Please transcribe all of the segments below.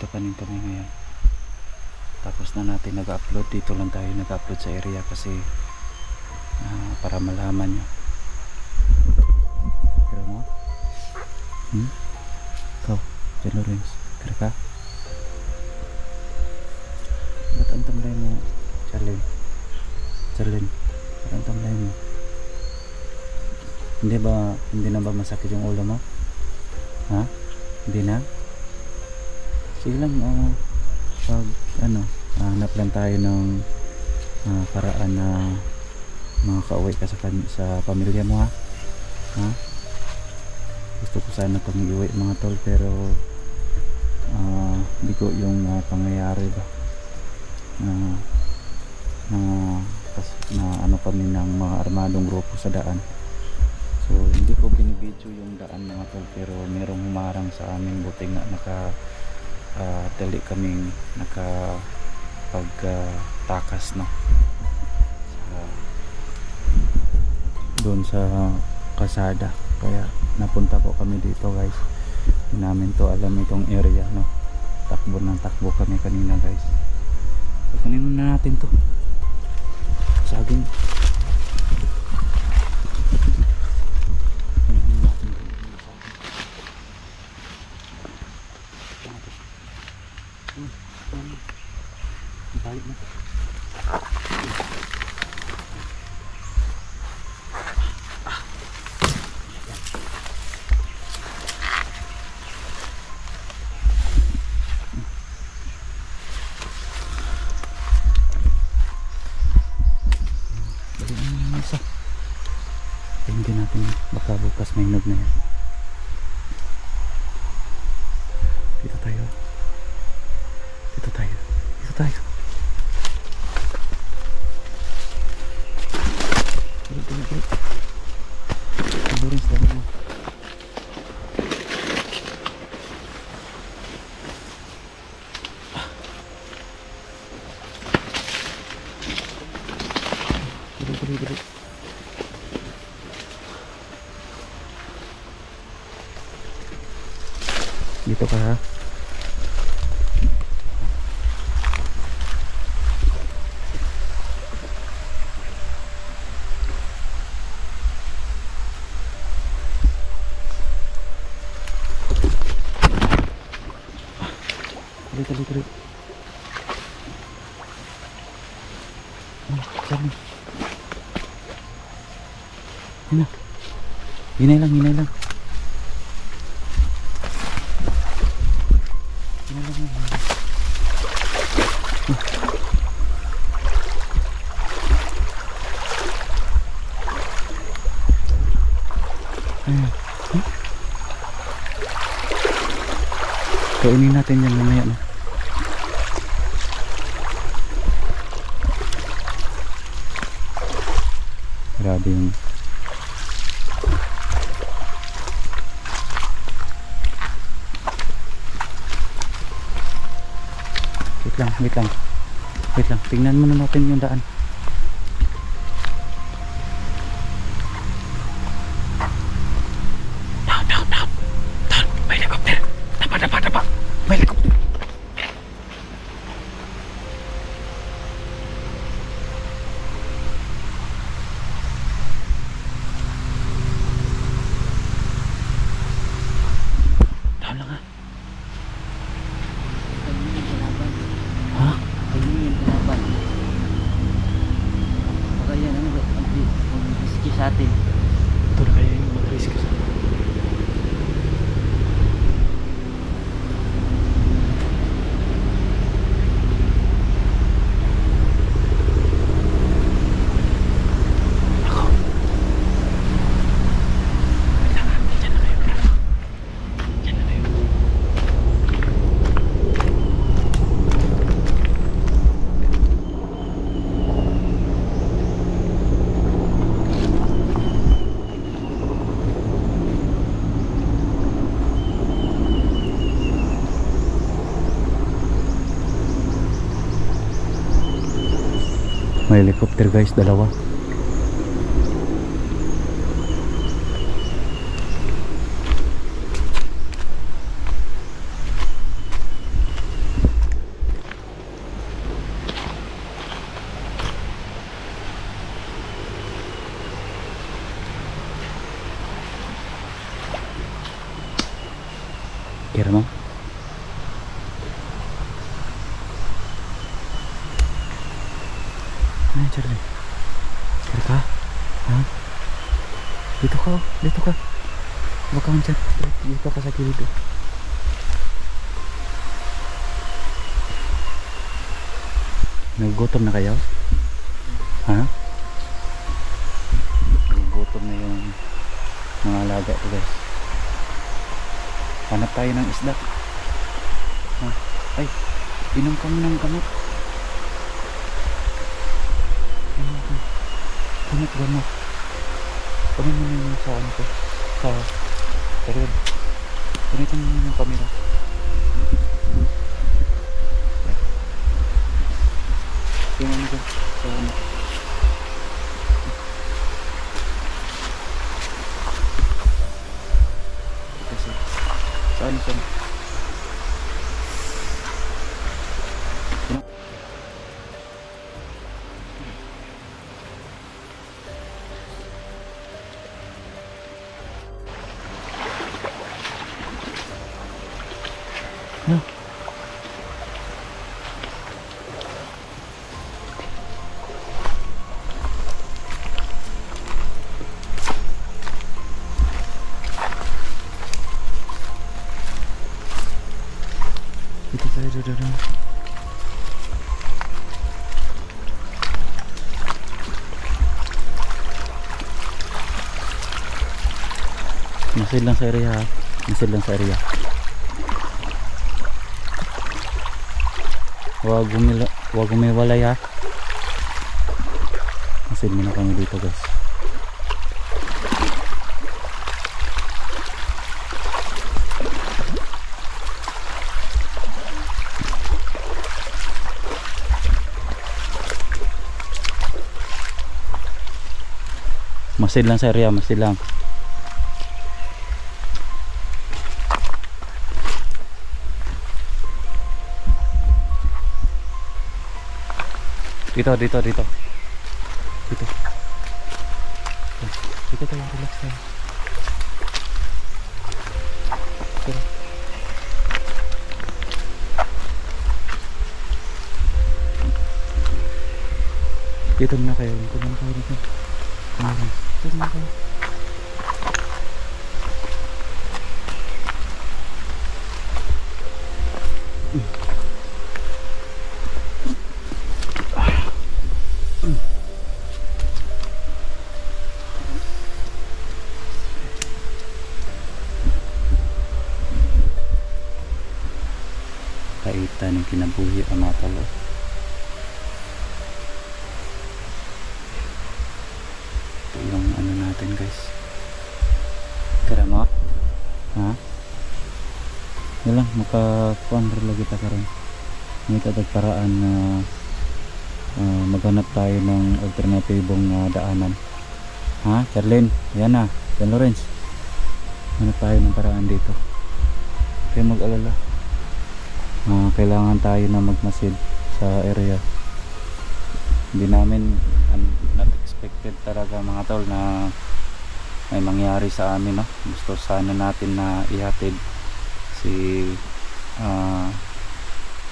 Tapanin kami ngayon. Tapos na natin nag-upload. Dito lang tayo nag-upload sa area kasi para malaman nyo. Kira mo? Ikaw, John Lawrence, kira ka? Ba't ang tamlay mo, Charlene? Charlene, ba't ang tamlay mo? Hindi na ba masakit yung ulo mo? Ha? Hindi na? Sige lang, pag hanap lang tayo ng paraan na makaka-uwi ka sa pamilya mo, ha? Ha? Gusto ko sana itong iuwi mga tol, pero hindi ko yung pangyayari ba na ano kami ng mga armadong grupo sa daan. So hindi ko binibidyo yung daan mga tol, pero merong humarang sa amin. Buti nga dali kaming nakapagtakas no, doon sa kasada, kaya napunta po kami dito guys. Hindi namin to alam itong area no, takbo kami kanina guys. So, kanino na natin to saging. Balik mo. Balik mo yung isa. Tingnan natin, baka bukas may hinog na yan. Dito tayo. Dito ka ha. Dali. Saan? Hinay lang. Kainin natin yan mamaya no? Grabe yung wait lang, tingnan muna natin yung daan. Down, may helicopter. Tapa, may helicopter. Down lang ha. Sa atin. Ito na kaya yung mag-risk sa atin. Ako. Diyan na kayo. May helicopter guys, dalawa. Kira mo? Ay, Charlie. Kira ka? Ha? Dito ka, oh. Dito ka. Huwag kang dyan. Dito ka sa gilid. Oh. Nagugutom na kayo? Ha? Nagugutom na yung mga alaga ko, guys. Hanap tayo ng isda. Ha? Ay, inom kami ng gamot. Gamot. Kami mo na yung sa ano ko. Sa period. Ganito mo yung camera. Yung ano ko. Sa ano. Kasi, saan? Dito tayo, dito. Masid lang sa area, ha? Masid lang sa area. Huwag umiwalay, ha? Masid muna kami dito, guys. Masid lang sa area, masid lang. Dito. Dito tayo, relax tayo. Dito muna kayo. Dito muna kayo. Dito muna kayo. Kaitan ng kinabuhi ang mga talo. Ito yung ano natin, guys. Kira mo? Ha? Yan lang, makakuan rin lagi ta karon. May paraan na maghanap tayo ng alternatibong daanan. Ha? Charlene, yan na. San Lawrence. Hanap tayo ng paraan dito. Kaya mag-alala. Kailangan tayo na magmasid sa area. Hindi namin not expected talaga, mga tol, na may mangyari sa amin, no? Gusto sana natin na ihatid si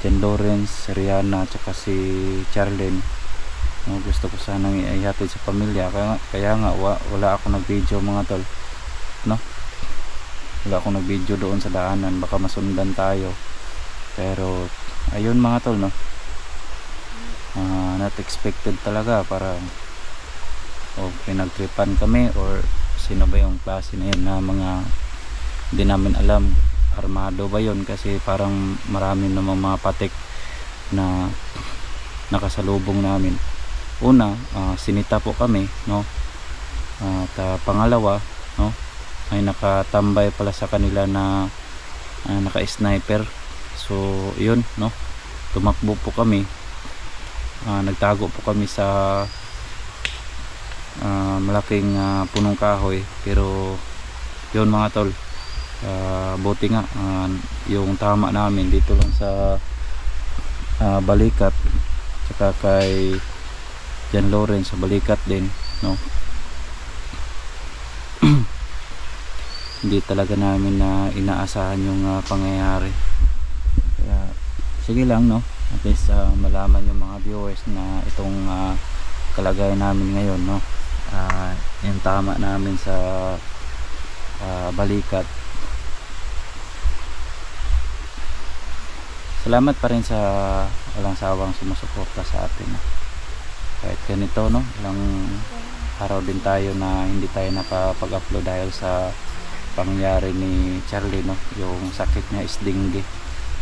Jen Lawrence, Rihanna, tsaka si Charlene, no? Gusto ko sana ihatid sa pamilya, kaya nga wala ako nag video, mga tol, no? Wala ako nag video doon sa daanan, baka masundan tayo. Pero ayun, mga tol, no? Not expected talaga, para pinagtripan kami or sino ba yung klase na yun na mga hindi namin alam, armado ba yun, kasi parang marami namang mga patik na nakasalubong namin. Una, sinita po kami, no? At pangalawa, no, ay nakatambay pala sa kanila na naka-sniper. So yun, no, tumakbo po kami, nagtago po kami sa malaking punong kahoy. Pero yun, mga tol, buti nga yung tama namin dito lang sa balikat, tsaka kay Jen Lawrence sa balikat din, no. hindi talaga namin na inaasahan yung pangyayari. Kaya sige lang, no, at least malaman yung mga viewers na itong kalagayan namin ngayon, no, yung tama namin sa balikat. Salamat pa rin sa walang sawang sumusuporta sa atin, no? Kahit ganito, no, ilang araw din tayo na hindi tayo nakapag-upload dahil sa pangyayari ni Charlie, no, yung sakit niya is dengue,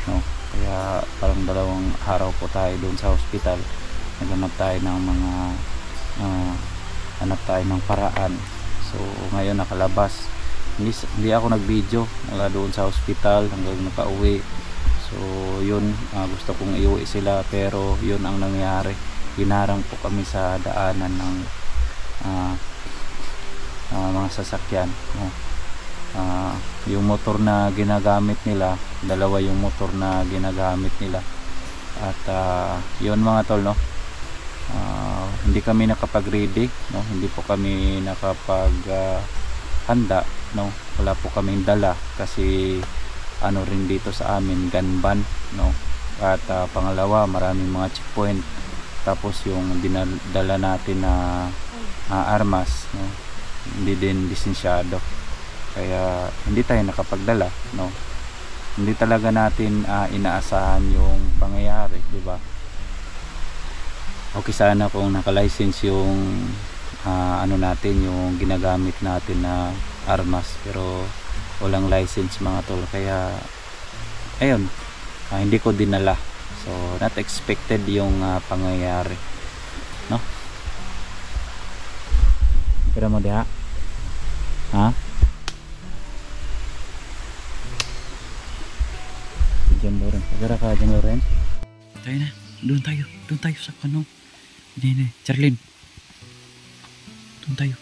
no. Kaya parang 2 araw po tayo doon sa hospital, naghanap tayo ng mga hanap tayo ng paraan. So ngayon nakalabas, hindi ako nag-video mula doon sa hospital hanggang nakauwi. So yun, gusto kong iuwi sila, pero yun ang nangyari, hinarang po kami sa daanan ng mga sasakyan, no? Yung motor na ginagamit nila, 2 yung motor na ginagamit nila. At yun mga tol, no, hindi kami nakapag-ready, no? Hindi po kami nakapag handa, no? Wala po kaming dala kasi ano rin dito sa amin, gun ban, no? At pangalawa, maraming mga checkpoint. Tapos yung dinadala natin na armas, no, hindi din lisensyado. Kaya hindi tayo nakapagdala, no? Hindi talaga natin inaasahan yung pangyayari, di ba? Okay sana kung naka-license yung ano natin, yung ginagamit natin na armas, pero walang license mga tol. Kaya ayun, hindi ko dinala. So not expected yung pangyayari, no? Pero mo diha, ha? Diyan Loren, pagara ka dyan Loren. Tayo na, doon tayo sa kanong. Hindi, Charlene, doon tayo.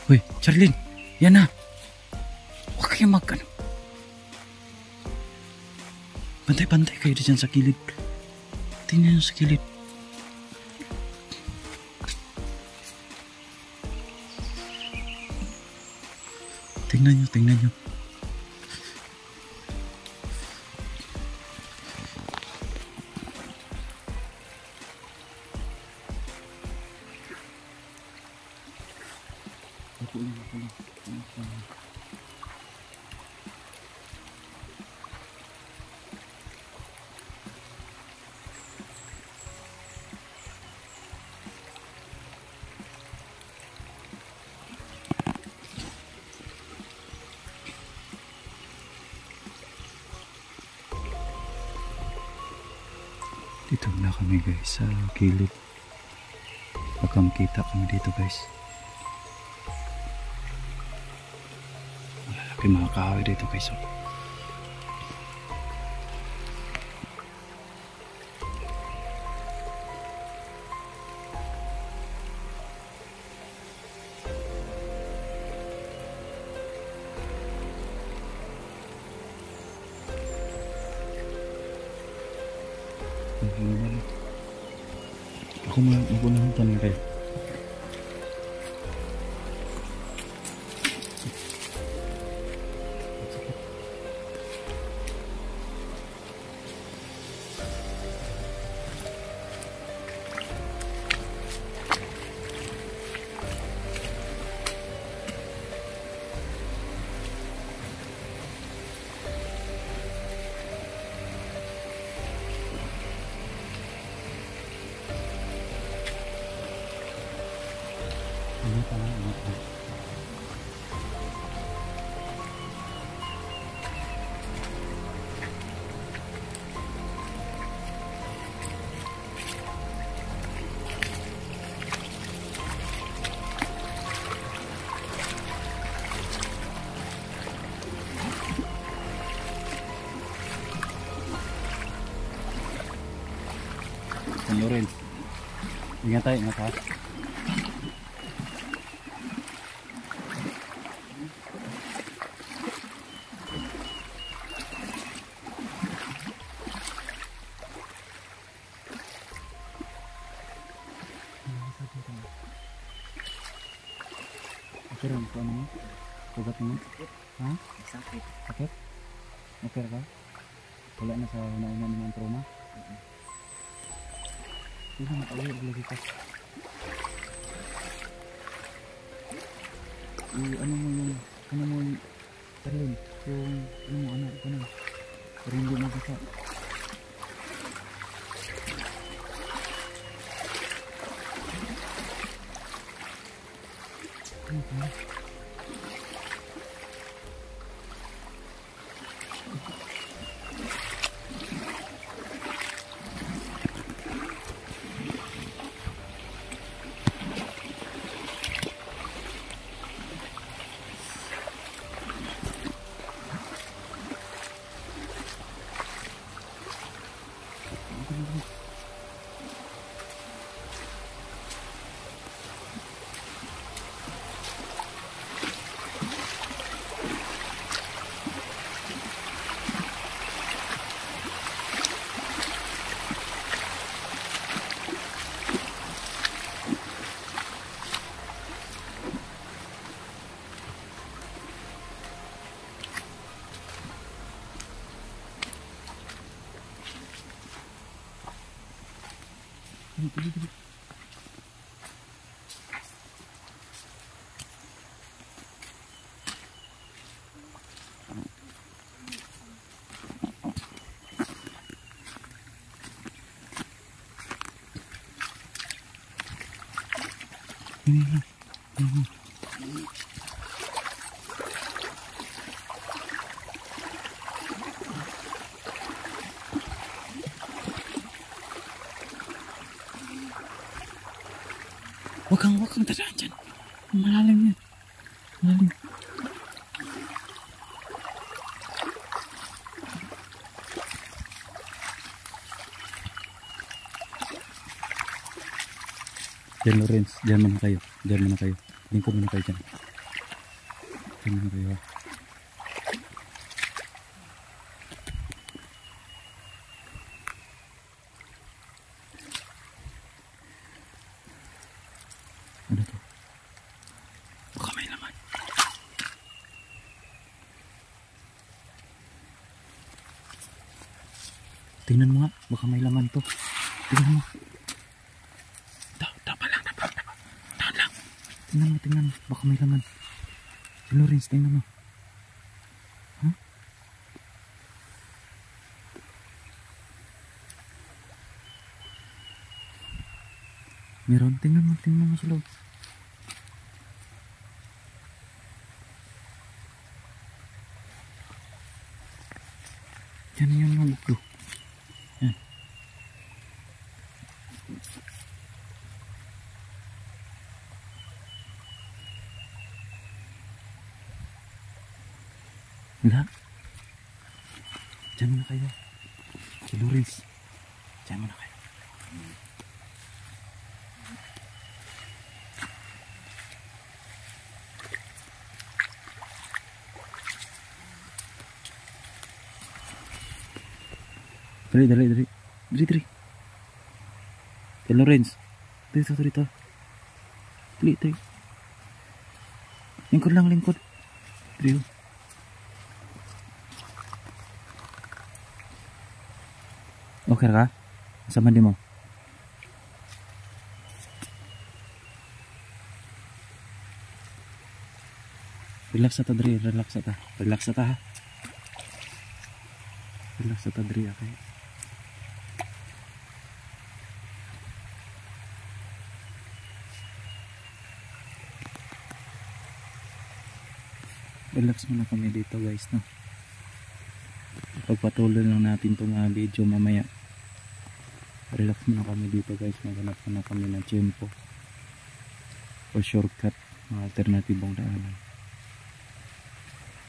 Hoy, Charlene, yan na. Huwag kayo mag-ano. Bantay-bantay kayo dyan sa kilid. Tingnan nyo sa kilid. Tingnan nyo. Dito na kami guys sa gilid. Baka makita kami dito guys. Malalaki mga kahoy dito guys. Ako magunahan tanong kayo. Lawrence. Ingat tayo, ingat ha. Okay lang, ito ano mo? Sugat mo? Ha? Sakit. Sakit? Okay ka? Wala na sa nauna naman trauma? Hindi na makawin lagi ka. Ano mo yung Erlin, yung ano mo anak ko na. Pero hindi mo basa. Dali. Huwag kang dadaan dyan. Malalim yan. Malalim. Diyan Lawrence, diyan muna kayo. Lingkod muna kayo dyan. Diyan muna kayo ha. Ano to? Baka may laman. Tingnan mo nga, baka may laman to. Tingnan mo. Tahan lang. Tingnan mo, baka may laman. Si Lawrence, tingnan mo. Ha? Meron, tingnan mo sa loob. Diyan na yung mga buklo. Yan. Wala. Diyan muna kayo. Si Lawrence. Diyan muna kayo. Dali. Kay Lawrence. Dito. Dali. Lingkod. Dali. Okay ka? Sama di mo. Relax ta Dri, relax ta ha. Relax ta Dri, okay. Relax muna kami dito guys, no. Pagpatuloy lang natin itong video mamaya. Relax muna kami dito guys, maghanap na kami ng tempo o shortcut, mga alternatibong daanan.